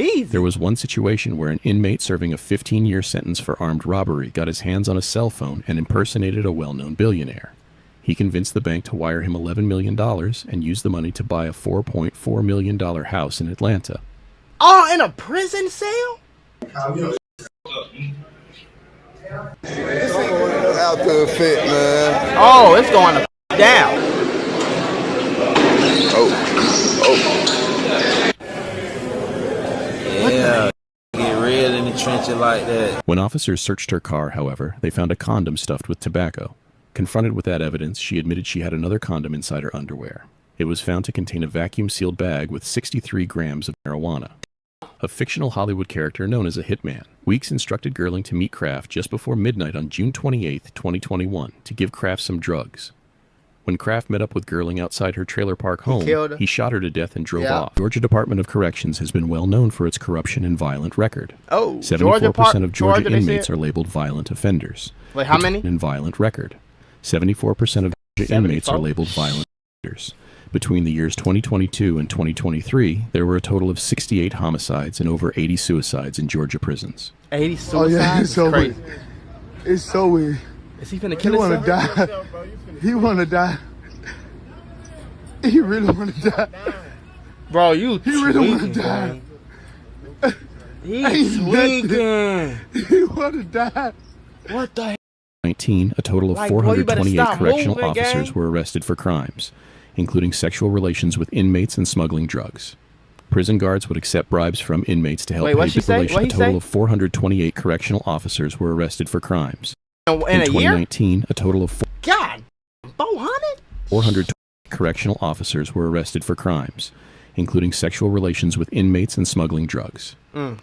Easy. There was one situation where an inmate serving a 15-year sentence for armed robbery got his hands on a cell phone and impersonated a well-known billionaire. He convinced the bank to wire him $11 million and used the money to buy a $4.4 million house in Atlanta. Oh, in a prison cell? Out to a fit, man. Oh, it's going to down. Yeah, get real in the trenches like that. When officers searched her car, however, they found a condom stuffed with tobacco. Confronted with that evidence, she admitted she had another condom inside her underwear. It was found to contain a vacuum-sealed bag with 63 grams of marijuana. A fictional Hollywood character known as a hitman, Weeks instructed Gerling to meet Kraft just before midnight on June 28, 2021, to give Kraft some drugs. When Kraft met up with Gerling outside her trailer park home, he shot her to death and drove off. Georgia Department of Corrections has been well known for its corruption and violent record. 74% of Georgia inmates are labeled violent offenders. Wait, how many? And violent record. 74% of Georgia inmates are labeled violent offenders. Between the years 2022 and 2023, there were a total of 68 homicides and over 80 suicides in Georgia prisons. 80 suicides? Oh yeah, it's so crazy. weird. It's so weird. Is he finna kill himself? Die. He wanna die. He really wanna die. Bro, you He really wanna die. He's tweaking. He wanna die. What the hell? 19, a total of 428 correctional officers were arrested for crimes, including sexual relations with inmates and smuggling drugs. Prison guards would accept bribes from inmates to help pay relations. A total of 428 correctional officers were arrested for crimes. In 2019, a total of 400 correctional officers were arrested for crimes, including sexual relations with inmates and smuggling drugs.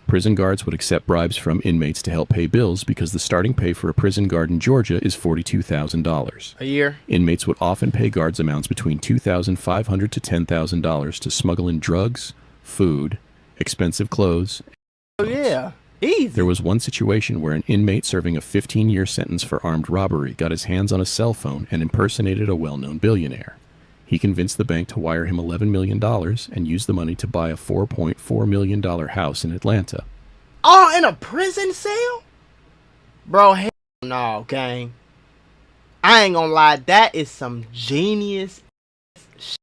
Prison guards would accept bribes from inmates to help pay bills because the starting pay for a prison guard in Georgia is $42,000 a year. Inmates would often pay guards amounts between $2,500 to $10,000 to smuggle in drugs, food, expensive clothes. Oh yeah, easy. There was one situation where an inmate serving a 15-year sentence for armed robbery got his hands on a cell phone and impersonated a well-known billionaire. He convinced the bank to wire him $11 million and used the money to buy a $4.4 million house in Atlanta. Oh, in a prison cell? Bro, hell no, gang. I ain't gonna lie, that is some genius shit.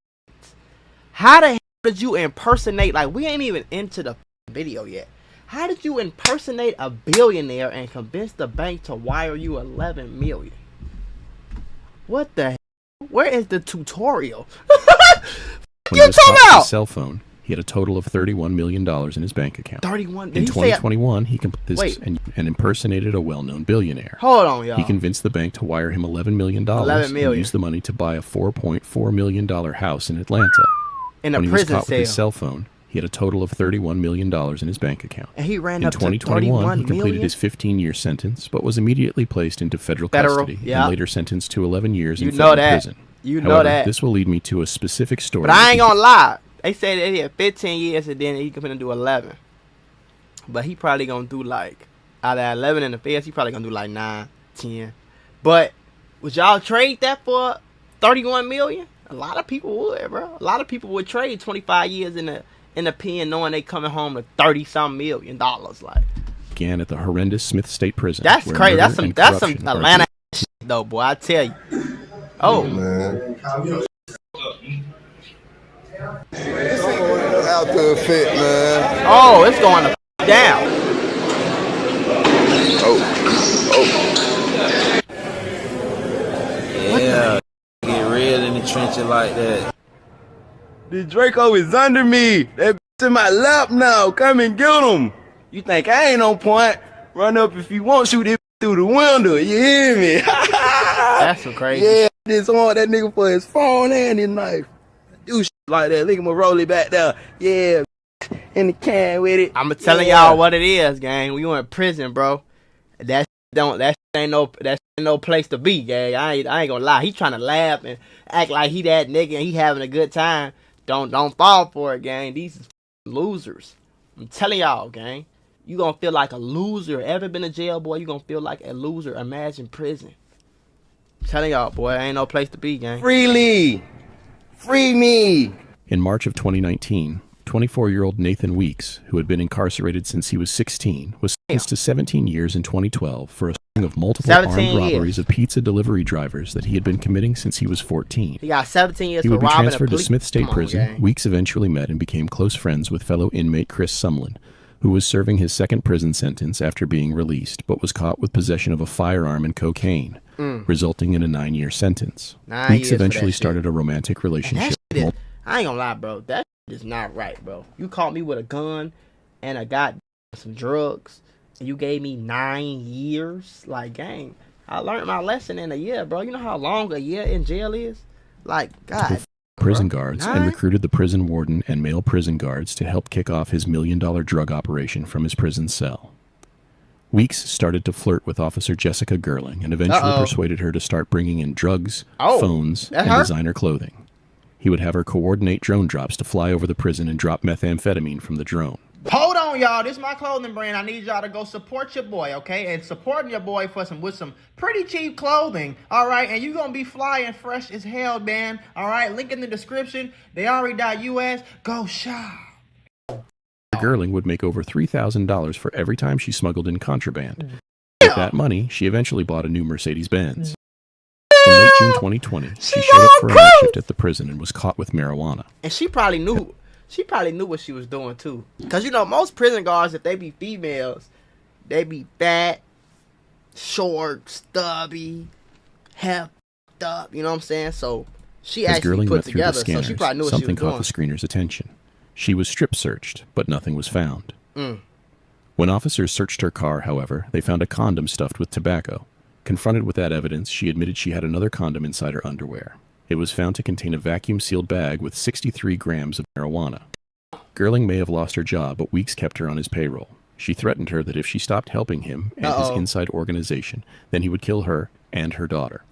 How the hell did you impersonate, like, we ain't even into the video yet. How did you impersonate a billionaire and convince the bank to wire you $11 million? What the hell? Where is the tutorial? When he was caught with his cell phone, he had a total of $31 million in his bank account. 31? In 2021, he completed this and impersonated a well-known billionaire. Hold on, y'all. He convinced the bank to wire him $11 million and used the money to buy a $4.4 million house in Atlanta. In a prison cell. When he was caught with his cell phone, he had a total of $31 million in his bank account. And he ran in up to 2021, he completed his 15-year sentence, but was immediately placed into federal custody and later sentenced to 11 years in federal prison. However, this will lead me to a specific story. But I ain't gonna lie. They say that he had 15 years and then he gonna do 11. But he probably gonna do like, out of 11 in the feds, he probably gonna do like 9, 10. But would y'all trade that for 31 million? A lot of people would, bro. A lot of people would trade 25 years in the pen knowing they coming home to $30-some million. Like, began at the horrendous Smith State Prison. That's crazy. That's some Atlanta shit, though, boy. I tell you. Oh man. Out to a fit, man. Oh, it's going to down. Yeah, get real in the trenches like that. The Draco is under me. That in my lap now. Come and get him. You think I ain't on point? Run up if you want, shoot it through the window. You hear me? That's so crazy. Yeah, just on that nigga for his phone and his knife. Do shit like that. Look at me roll it back there. Yeah, in the can with it. I'm telling y'all what it is, gang. We went in prison, bro. That ain't no place to be, gang. I ain't gonna lie. He trying to laugh and act like he that nigga and he having a good time. Don't fall for it, gang. These is losers. I'm telling y'all, gang. You gonna feel like a loser. Ever been to jail, boy? You gonna feel like a loser. Imagine prison. I'm telling y'all, boy, ain't no place to be, gang. Free me. In March of 2019, 24-year-old Nathan Weeks, who had been incarcerated since he was 16, was sentenced to 17 years in 2012 for a string of multiple armed 17 years. robberies of pizza delivery drivers that he had been committing since he was 14. He got 17 years He for would be robbing transferred to Smith State Prison. gang. Weeks eventually met and became close friends with fellow inmate Chris Sumlin, who was serving his second prison sentence after being released, but was caught with possession of a firearm and cocaine, resulting in a 9-year sentence. 9 Weeks years for eventually that shit. started a romantic And relationship. that shit is, I ain't gonna lie, bro. That shit is not right, bro. You caught me with a gun and I got some drugs, and you gave me 9 years. Like, gang, I learned my lesson in a year, bro. You know how long a year in jail is? Like, God. Prison guards and 9? recruited the prison warden and male prison guards to help kick off his $1 million drug operation from his prison cell. Weeks started to flirt with Officer Jessica Gerling and eventually persuaded her to start bringing in drugs, phones, and designer clothing. He would have her coordinate drone drops to fly over the prison and drop methamphetamine from the drone. Hold on, y'all. This is my clothing brand. I need y'all to go support your boy, okay? And supporting your boy with some pretty cheap clothing, all right? And you gonna be fly and fresh as hell, man. All right? Link in the description. Theyalready.us. Go shop. Gerling would make over $3,000 for every time she smuggled in contraband. With that money, she eventually bought a new Mercedes-Benz. In late June 2020, she showed up for a night shift at the prison and was caught with marijuana. And she probably knew what she was doing too. Cause you know most prison guards, if they be females, they be fat, short, stubby, half up. You know what I'm saying? So she As actually Gerling put went through the together. So scanners, she probably knew what she was something doing. caught the screener's attention. She was strip-searched, but nothing was found. When officers searched her car, however, they found a condom stuffed with tobacco. Confronted with that evidence, she admitted she had another condom inside her underwear. It was found to contain a vacuum-sealed bag with 63 grams of marijuana. Gerling may have lost her job, but Weeks kept her on his payroll. She threatened her that if she stopped helping him and his inside organization, then he would kill her and her daughter.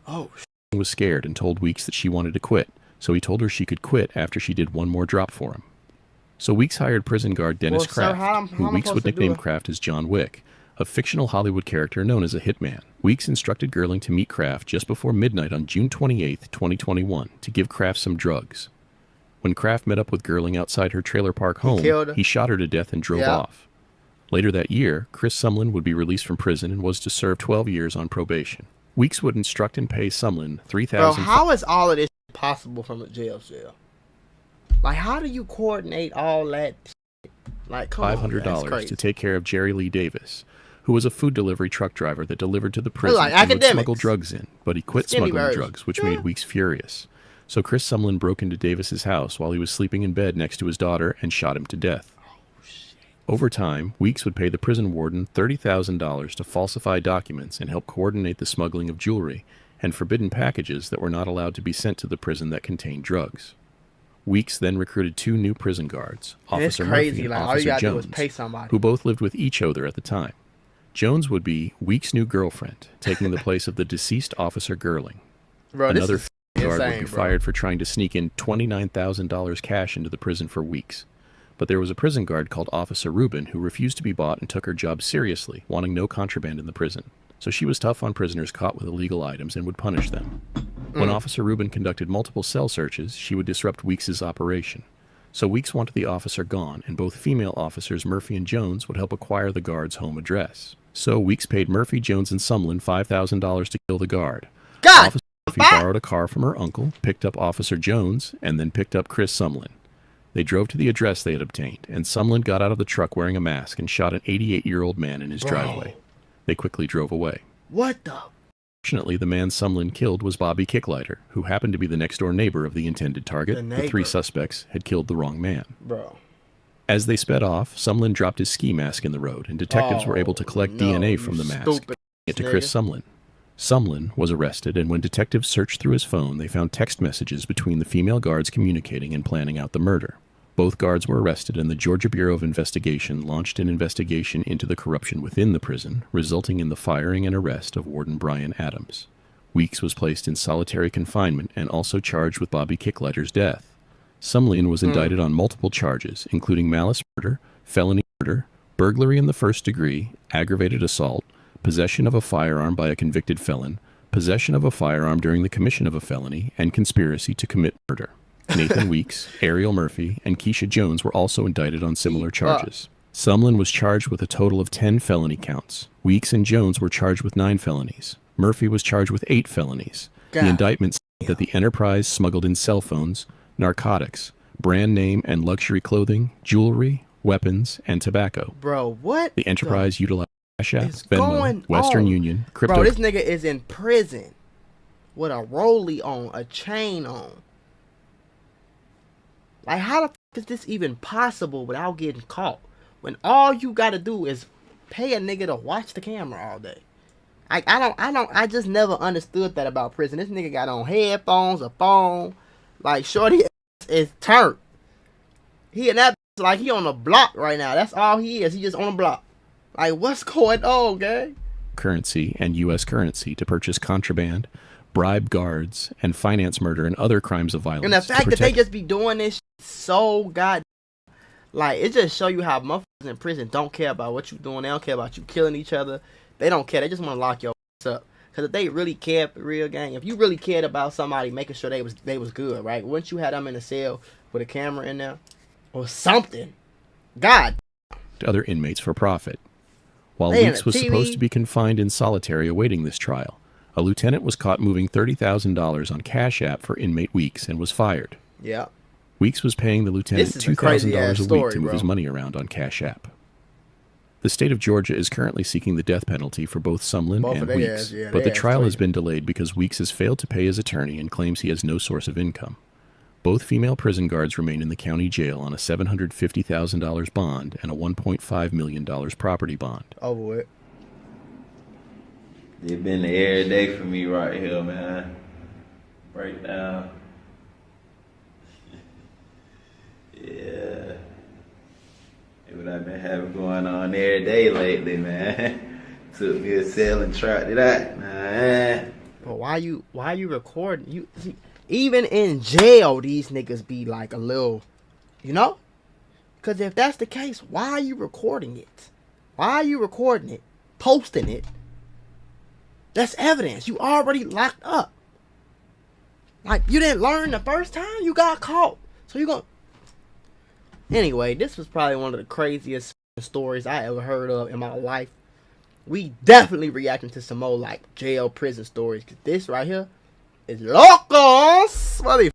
He was scared and told Weeks that she wanted to quit, so he told her she could quit after she did one more drop for him. So Weeks hired prison guard Dennis Kraft, who Weeks would nickname Kraft as John Wick, a fictional Hollywood character known as a hitman. Weeks instructed Gerling to meet Kraft just before midnight on June 28, 2021, to give Kraft some drugs. When Kraft met up with Gerling outside her trailer park home, he shot her to death and drove off. Later that year, Chris Sumlin would be released from prison and was to serve 12 years on probation. Weeks would instruct and pay Sumlin $3,000. Bro, how is all of this possible from a jail cell? Like, how do you coordinate all that shit? Like, come on, $500 to take care of Jerry Lee Davis, who was a food delivery truck driver that delivered to the prison like and would academics. smuggle drugs in, but he quit Skinny smuggling version. drugs, which made Weeks furious. So Chris Sumlin broke into Davis's house while he was sleeping in bed next to his daughter and shot him to death. Over time, Weeks would pay the prison warden $30,000 to falsify documents and help coordinate the smuggling of jewelry and forbidden packages that were not allowed to be sent to the prison that contained drugs. Weeks then recruited 2 new prison guards, Officer Murphy and Officer Jones, who both lived with each other at the time. Jones would be Weeks' new girlfriend, taking the place of the deceased Officer Gerling. Another guard would be fired for trying to sneak in $29,000 cash into the prison for Weeks. But there was a prison guard called Officer Rubin who refused to be bought and took her job seriously, wanting no contraband in the prison. So she was tough on prisoners caught with illegal items and would punish them. When Officer Rubin conducted multiple cell searches, she would disrupt Weeks' operation. So Weeks wanted the officer gone, and both female officers Murphy and Jones would help acquire the guard's home address. So Weeks paid Murphy, Jones, and Sumlin $5,000 to kill the guard. Officer Murphy borrowed a car from her uncle, picked up Officer Jones, and then picked up Chris Sumlin. They drove to the address they had obtained, and Sumlin got out of the truck wearing a mask and shot an 88-year-old man in his driveway. They quickly drove away. What the? Fortunately, the man Sumlin killed was Bobby Kicklighter, who happened to be the next-door neighbor of the intended target. The 3 suspects had killed the wrong man. As they sped off, Sumlin dropped his ski mask in the road, and detectives were able to collect DNA from the mask, it to Chris Sumlin. Sumlin was arrested, and when detectives searched through his phone, they found text messages between the female guards communicating and planning out the murder. Both guards were arrested, and the Georgia Bureau of Investigation launched an investigation into the corruption within the prison, resulting in the firing and arrest of Warden Brian Adams. Weeks was placed in solitary confinement and also charged with Bobby Kicklighter's death. Sumlin was indicted on multiple charges, including malice murder, felony murder, burglary in the first degree, aggravated assault, possession of a firearm by a convicted felon, possession of a firearm during the commission of a felony, and conspiracy to commit murder. Nathan Weeks, Ariel Murphy, and Keisha Jones were also indicted on similar charges. Sumlin was charged with a total of 10 felony counts. Weeks and Jones were charged with 9 felonies. Murphy was charged with 8 felonies. The indictment said that the enterprise smuggled in cell phones, narcotics, brand name and luxury clothing, jewelry, weapons, and tobacco. Bro, what? The enterprise utilized Cash App, is Venmo, going Western on? Union, crypto. Bro, this nigga is in prison with a rollie on, a chain on. Like, how the f is this even possible without getting caught? When all you gotta do is pay a nigga to watch the camera all day. I just never understood that about prison. This nigga got on headphones, a phone. Like, shorty is turned. He and that like he on the block right now. That's all he is. He just on the block. Like, what's going on, gang? Currency and U.S. currency to purchase contraband, bribe guards, and finance murder and other crimes of violence. And the fact that they just be doing this shit so god, like, it just show you how motherfuckers in prison don't care about what you doing. They don't care about you killing each other. They don't care. They just want to lock your ass up. Because if they really cared for real, gang, if you really cared about somebody making sure they was good, right? Wouldn't you have them in a cell with a camera in there or something? God. To other inmates for profit. While They in Weeks a was TV. supposed to be confined in solitary awaiting this trial, a lieutenant was caught moving $30,000 on Cash App for inmate Weeks and was fired. Yeah. Weeks was paying the lieutenant This is a crazy $2,000 ass a week story, to move bro. his money around on Cash App. The state of Georgia is currently seeking the death penalty for both Sumlin Both and of their Weeks, ass, yeah, but their the ass trial has crazy. been delayed because Weeks has failed to pay his attorney and claims he has no source of income. Both female prison guards remain in the county jail on a $750,000 bond and a $1.5 million property bond. Over it. It been every day for me right here, man. Right now. Yeah. What I've been having going on every day lately, man. Took me a cell and tried it out, man. But why you recording? You see, even in jail, these niggas be like a little, you know? Because if that's the case, why are you recording it? Why are you recording it? Posting it? That's evidence. You already locked up. Like, you didn't learn the first time you got caught. So you gonna... Anyway, this was probably one of the craziest stories I ever heard of in my life. We definitely reacting to some more, like, jail, prison stories. Because this right here is locos. Motherfucker.